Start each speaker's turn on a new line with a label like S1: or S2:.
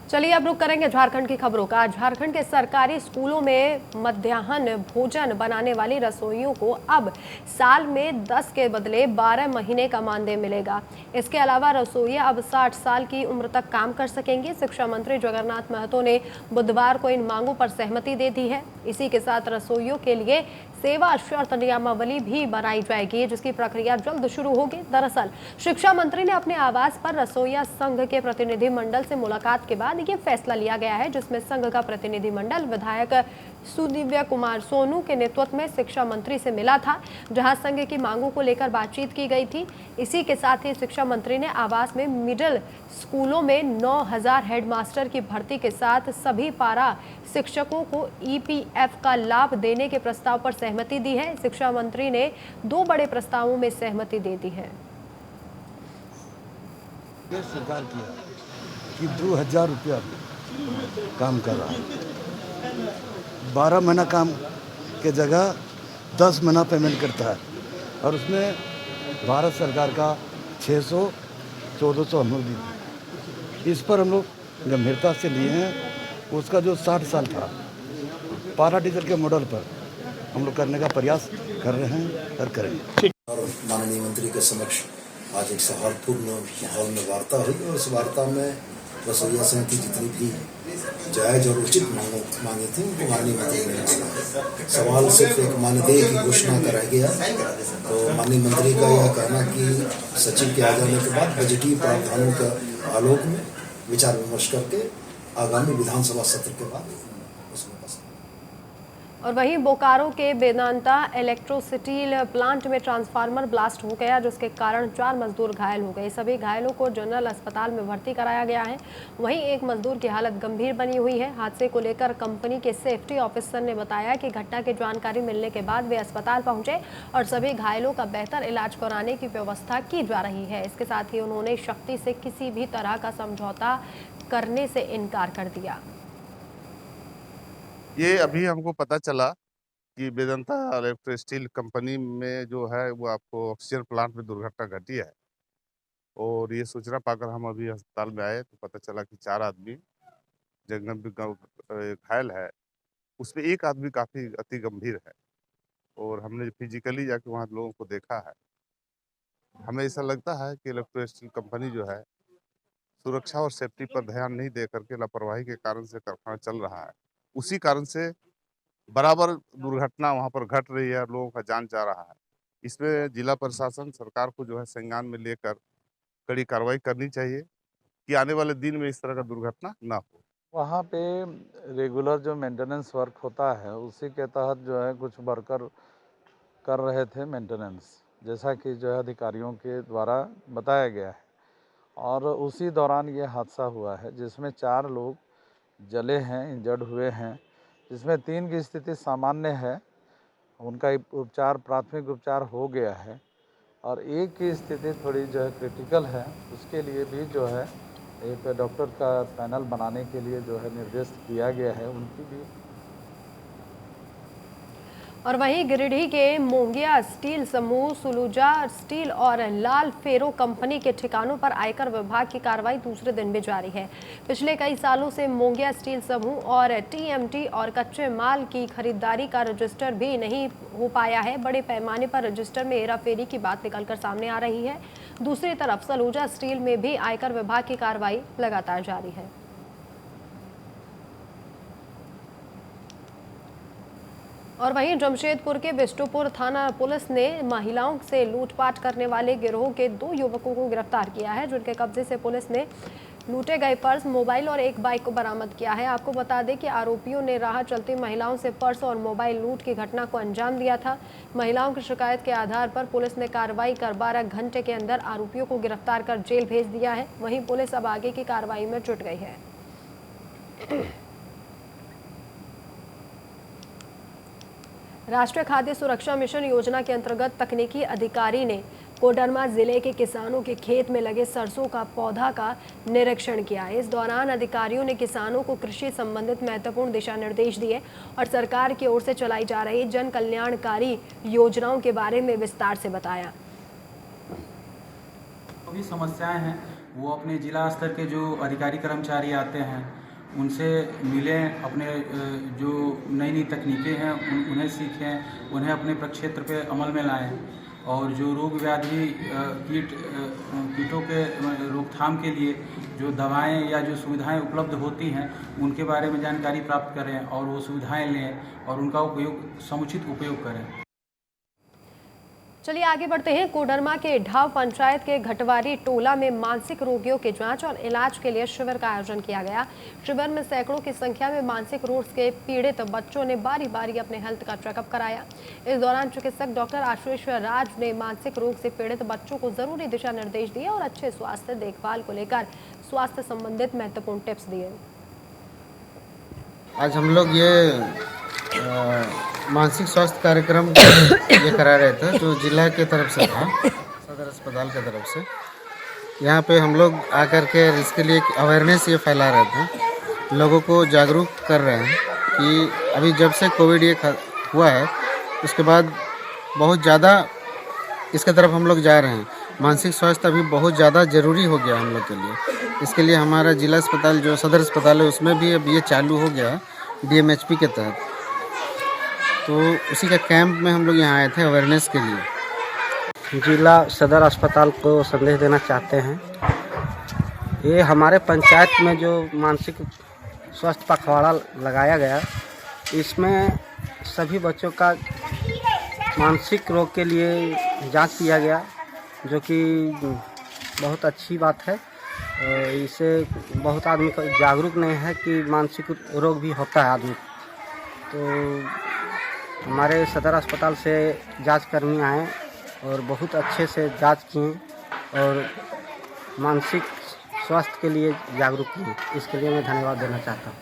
S1: चलिए अब रुक करेंगे झारखंड की खबरों का। झारखंड के सरकारी स्कूलों में मध्याह्न भोजन बनाने वाली रसोइयों को अब साल में 10 के बदले 12 महीने का मानदेय मिलेगा। इसके अलावा रसोइया अब 60 साल की उम्र तक काम कर सकेंगे। शिक्षा मंत्री जगन्नाथ महतो ने बुधवार को इन मांगों पर सहमति दे दी है। इसी के साथ रसोइयों के लिए सेवा शर्त नियमावली भी बनाई जाएगी, जिसकी प्रक्रिया जल्द शुरू होगी। दरअसल शिक्षा मंत्री ने अपने आवास पर रसोइया संघ के प्रतिनिधि मंडल से मुलाकात के बाद ये फैसला लिया गया है, जिसमें संघ का प्रतिनिधि मंडल विधायक सुदिव्य कुमार सोनू के नेतृत्व में शिक्षा मंत्री से मिला था, जहां संघ की मांगों को लेकर बातचीत की गई थी। इसी के साथ ही शिक्षा मंत्री ने आवास में मिडिल स्कूलों में 9000 हेडमास्टर की भर्ती के साथ सभी पारा शिक्षकों को ईपीएफ का लाभ देने के प्रस्ताव पर सहमति दी है। शिक्षा मंत्री ने 2 बड़े प्रस्तावों में सहमति दे दी है।
S2: सरकार किया कि 2000 रुपया काम कर रहा है, 12 महीना काम के जगह 10 महीना पेमेंट करता है, और उसमें भारत सरकार का 600 1400 हम लोग दी। इस पर हम लोग गंभीरता से लिए हैं। उसका जो 60 साल था, पारा टीचर के मॉडल पर हम लोग करने का प्रयास कर रहे हैं और करेंगे।
S3: और माननीय मंत्री के समक्ष आज एक सौहार्दपूर्ण माहौल में वार्ता हुई, और उस वार्ता में रसोइया संघ की जितनी भी जायज और उचित मांगे थी उनको माननीय मंत्री ने सुना। सवाल सिर्फ एक मानदेय की घोषणा का रह गया। तो माननीय मंत्री का यह कहना कि सचिव के आ जाने के बाद बजटीय प्रावधानों के आलोक में विचार विमर्श करके आगामी विधानसभा सत्र के बाद उसमें
S1: और वहीं बोकारो के वेदांता इलेक्ट्रोस्टील प्लांट में ट्रांसफार्मर ब्लास्ट हो गया, जिसके कारण 4 मजदूर घायल हो गए। सभी घायलों को जनरल अस्पताल में भर्ती कराया गया है। वहीं एक मजदूर की हालत गंभीर बनी हुई है। हादसे को लेकर कंपनी के सेफ्टी ऑफिसर ने बताया कि घटना की जानकारी मिलने के बाद वे अस्पताल पहुंचे और सभी घायलों का बेहतर इलाज कराने की व्यवस्था की जा रही है। इसके साथ ही उन्होंने शक्ति से किसी भी तरह का समझौता करने से इनकार कर दिया।
S4: ये अभी हमको पता चला कि वेदांता इलेक्ट्रोस्टील कंपनी में जो है वो आपको ऑक्सीजन प्लांट में दुर्घटना घटी है, और ये सूचना पाकर हम अभी अस्पताल में आए तो पता चला कि 4 आदमी घायल है। उसमें एक आदमी काफ़ी अति गंभीर है, और हमने फिजिकली जाके वहाँ लोगों को देखा है। हमें ऐसा लगता है कि इलेक्ट्रोस्टील कंपनी जो है सुरक्षा और सेफ्टी पर ध्यान नहीं दे करके लापरवाही के कारण से कारखाना चल रहा है। उसी कारण से बराबर दुर्घटना वहां पर घट रही है, लोगों का जान जा रहा है। इसमें जिला प्रशासन सरकार को जो है संज्ञान में लेकर कड़ी कार्रवाई करनी चाहिए कि आने वाले दिन में इस तरह का दुर्घटना ना हो।
S5: वहाँ पे रेगुलर जो मेंटेनेंस वर्क होता है उसी के तहत जो है कुछ वर्कर कर रहे थे मेंटेनेंस, जैसा कि जो है अधिकारियों के द्वारा बताया गया है, और उसी दौरान ये हादसा हुआ है जिसमें 4 लोग जले हैं, इंजर्ड हुए हैं, जिसमें 3 की स्थिति सामान्य है, उनका उपचार प्राथमिक उपचार हो गया है, और एक की स्थिति थोड़ी जो है क्रिटिकल है। उसके लिए भी जो है एक डॉक्टर का पैनल बनाने के लिए जो है निर्देश दिया गया है, उनकी भी।
S1: और वहीं गिरिडीह के मोंगिया स्टील समूह, सुलूजा स्टील और लाल फेरो कंपनी के ठिकानों पर आयकर विभाग की कार्रवाई दूसरे दिन भी जारी है। पिछले कई सालों से मोंगिया स्टील समूह और टीएमटी और कच्चे माल की खरीदारी का रजिस्टर भी नहीं हो पाया है। बड़े पैमाने पर रजिस्टर में हेराफेरी की बात निकलकर सामने आ रही है। दूसरी तरफ सलूजा स्टील में भी आयकर विभाग की कार्रवाई लगातार जारी है। और वहीं जमशेदपुर के बिष्टुपुर थाना पुलिस ने महिलाओं से लूटपाट करने वाले गिरोह के 2 युवकों को गिरफ्तार किया है, जिनके कब्जे से पुलिस ने लूटे गए पर्स, मोबाइल और एक बाइक को बरामद किया है। आपको बता दें कि आरोपियों ने राह चलती महिलाओं से पर्स और मोबाइल लूट की घटना को अंजाम दिया था। महिलाओं की शिकायत के आधार पर पुलिस ने कार्रवाई कर 12 घंटे के अंदर आरोपियों को गिरफ्तार कर जेल भेज दिया है। वहीं पुलिस अब आगे की कार्रवाई में जुट गई है। राष्ट्रीय खाद्य सुरक्षा मिशन योजना के अंतर्गत तकनीकी अधिकारी ने कोडरमा जिले के किसानों के खेत में लगे सरसों का पौधा का निरीक्षण किया। इस दौरान अधिकारियों ने किसानों को कृषि संबंधित महत्वपूर्ण दिशा निर्देश दिए और सरकार की ओर से चलाई जा रही जन कल्याणकारी योजनाओं के बारे में विस्तार से बताया।
S6: भी समस्याएं हैं वो अपने जिला स्तर के जो अधिकारी कर्मचारी आते हैं उनसे मिलें, अपने जो नई नई तकनीकें हैं उन्हें सीखें, उन्हें अपने प्रक्षेत्र पे अमल में लाएं और जो रोग व्याधि कीटों के रोकथाम के लिए जो दवाएं या जो सुविधाएं उपलब्ध होती हैं उनके बारे में जानकारी प्राप्त करें और वो सुविधाएं लें और उनका समुचित उपयोग करें।
S1: चलिए आगे बढ़ते हैं। कोडरमा के ढाव पंचायत के घटवारी टोला में मानसिक रोगियों के जांच और इलाज के लिए शिविर का आयोजन किया गया। शिविर में सैकड़ों की संख्या में मानसिक रोग से पीड़ित बच्चों ने बारी बारी अपने हेल्थ का चेकअप कराया। इस दौरान चिकित्सक डॉक्टर आशुतोष राज ने मानसिक रोग से पीड़ित बच्चों को जरूरी दिशा निर्देश दिए और अच्छे स्वास्थ्य देखभाल को लेकर स्वास्थ्य संबंधित महत्वपूर्ण टिप्स दिए।
S7: आज हम लोग ये मानसिक स्वास्थ्य कार्यक्रम ये करा रहे थे जो जिला के तरफ से था, सदर अस्पताल के तरफ से। यहाँ पे हम लोग आकर के इसके लिए अवेयरनेस ये फैला रहे थे, लोगों को जागरूक कर रहे हैं कि अभी जब से कोविड ये हुआ है उसके बाद बहुत ज़्यादा इसके तरफ हम लोग जा रहे हैं। मानसिक स्वास्थ्य अभी बहुत ज़्यादा ज़रूरी हो गया हम लोग के लिए। इसके लिए हमारा जिला अस्पताल जो सदर अस्पताल है उसमें भी अब ये चालू हो गया है DMHP के तहत। तो उसी का कैंप में हम लोग यहाँ आए थे अवेयरनेस के लिए।
S8: जिला सदर अस्पताल को संदेश देना चाहते हैं। ये हमारे पंचायत में जो मानसिक स्वास्थ्य पखवाड़ा लगाया गया, इसमें सभी बच्चों का मानसिक रोग के लिए जांच किया गया, जो कि बहुत अच्छी बात है। इससे बहुत आदमी को जागरूक नहीं है कि मानसिक रोग भी होता है आदमी। तो हमारे सदर अस्पताल से जांच करने आए और बहुत अच्छे से जांच किए और मानसिक स्वास्थ्य के लिए जागरूक किए। इसके लिए मैं धन्यवाद देना चाहता हूँ।